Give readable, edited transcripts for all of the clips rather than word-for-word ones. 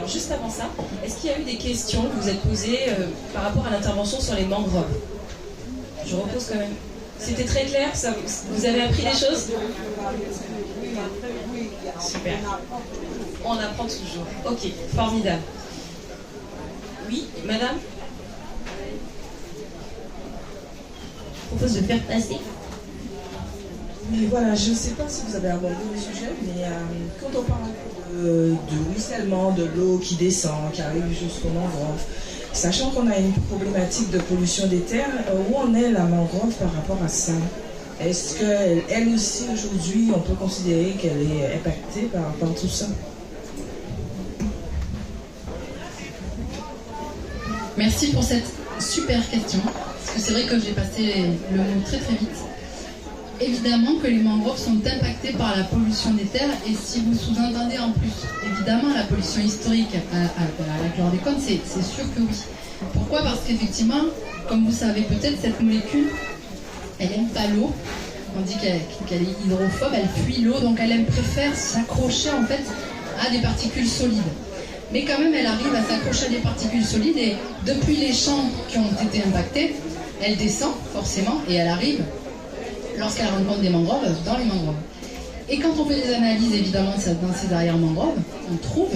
Alors juste avant ça, est-ce qu'il y a eu des questions que vous êtes posées par rapport à l'intervention sur les mangroves? Je repose quand même. C'était très clair, ça, vous avez appris des choses? Super. On apprend toujours. Ok, formidable. Oui, madame? Je propose de faire passer. Mais voilà, je ne sais pas si vous avez abordé le sujet, mais quand on parle du ruissellement, de l'eau qui descend, qui arrive jusqu'aux mangroves, sachant qu'on a une problématique de pollution des terres, où en est la mangrove par rapport à ça? Est-ce qu'elle aussi, aujourd'hui, on peut considérer qu'elle est impactée par rapport à tout ça? Merci pour cette super question, parce que c'est vrai que j'ai passé le mot très très vite. Évidemment que les mangroves sont impactés par la pollution des terres, et si vous sous-entendez en plus, évidemment, la pollution historique à la chlordécone, c'est sûr que oui. Pourquoi? Parce qu'effectivement, comme vous savez peut-être, cette molécule, elle n'aime pas l'eau. On dit qu'elle est hydrophobe, elle fuit l'eau, donc elle préfère s'accrocher en fait à des particules solides. Mais quand même, elle arrive à s'accrocher à des particules solides, et depuis les champs qui ont été impactés, elle descend forcément et elle arrive, lorsqu'elle rencontre des mangroves, dans les mangroves. Et quand on fait des analyses, évidemment, dans ces arrière-mangroves, on trouve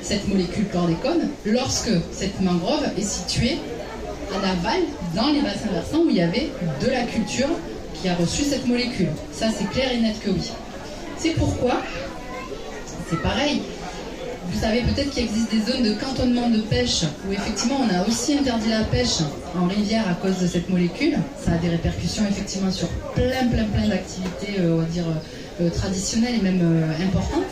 cette molécule chlordécone lorsque cette mangrove est située en aval, dans les bassins versants où il y avait de la culture qui a reçu cette molécule. Ça, c'est clair et net que oui. C'est pourquoi, c'est pareil, vous savez peut-être qu'il existe des zones de cantonnement de pêche où effectivement on a aussi interdit la pêche en rivière à cause de cette molécule. Ça a des répercussions effectivement sur plein d'activités, on va dire, traditionnelles et même importantes.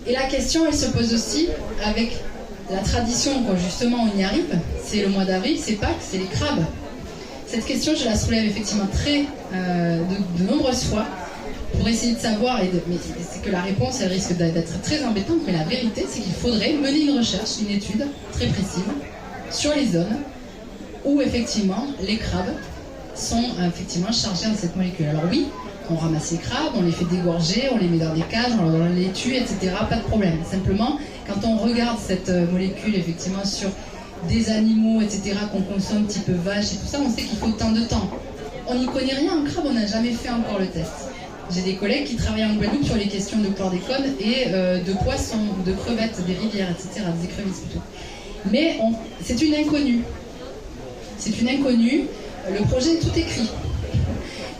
Et la question, elle se pose aussi avec la tradition, quand justement on y arrive, c'est le mois d'avril, c'est Pâques, c'est les crabes. Cette question, je la soulève effectivement de nombreuses fois pour essayer de savoir, mais c'est que la réponse, elle risque d'être très embêtante, mais la vérité, c'est qu'il faudrait mener une recherche, une étude très précise sur les zones où effectivement les crabes sont effectivement chargés de cette molécule. Alors oui, on ramasse les crabes, on les fait dégorger, on les met dans des cages, on les tue, etc. Pas de problème. Simplement, quand on regarde cette molécule effectivement sur des animaux, etc., qu'on consomme type vache et tout ça, on sait qu'il faut tant de temps. On n'y connaît rien en crabe, on n'a jamais fait encore le test. J'ai des collègues qui travaillent en Guadeloupe sur les questions de chlordécone et de poissons, de crevettes, des rivières, etc., des écrevisses plutôt. Mais c'est une inconnue. C'est une inconnue. Le projet est tout écrit.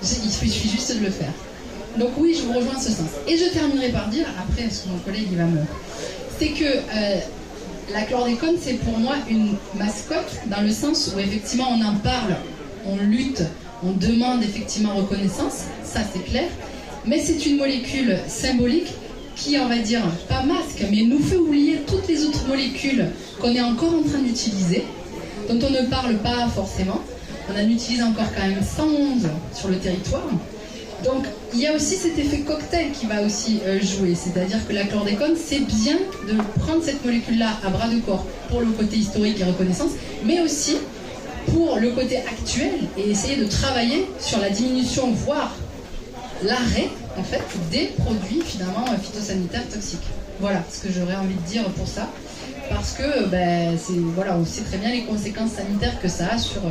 Il suffit juste de le faire. Donc oui, je vous rejoins en ce sens. Et je terminerai par dire, après, parce que mon collègue il va me... C'est que la chlordécone, c'est pour moi une mascotte, dans le sens où effectivement on en parle, on lutte, on demande effectivement reconnaissance, ça c'est clair, mais c'est une molécule symbolique qui, on va dire, pas masque, mais nous fait oublier toutes les autres molécules qu'on est encore en train d'utiliser, dont on ne parle pas forcément. On en utilise encore quand même 111 sur le territoire. Donc il y a aussi cet effet cocktail qui va aussi jouer, c'est-à-dire que la chlordécone, c'est bien de prendre cette molécule-là à bras de corps pour le côté historique et reconnaissance, mais aussi pour le côté actuel et essayer de travailler sur la diminution, voire l'arrêt en fait des produits finalement phytosanitaires toxiques. Voilà ce que j'aurais envie de dire pour ça, parce que voilà, on sait très bien les conséquences sanitaires que ça a sur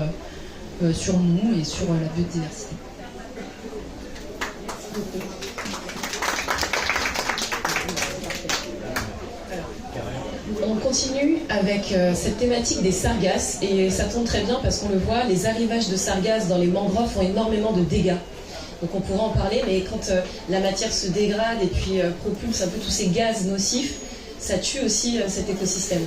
nous et sur la biodiversité. On continue avec cette thématique des sargasses, et ça tombe très bien parce qu'on le voit, les arrivages de sargasses dans les mangroves font énormément de dégâts. Donc on pourra en parler, mais quand la matière se dégrade et puis propulse un peu tous ces gaz nocifs, ça tue aussi cet écosystème.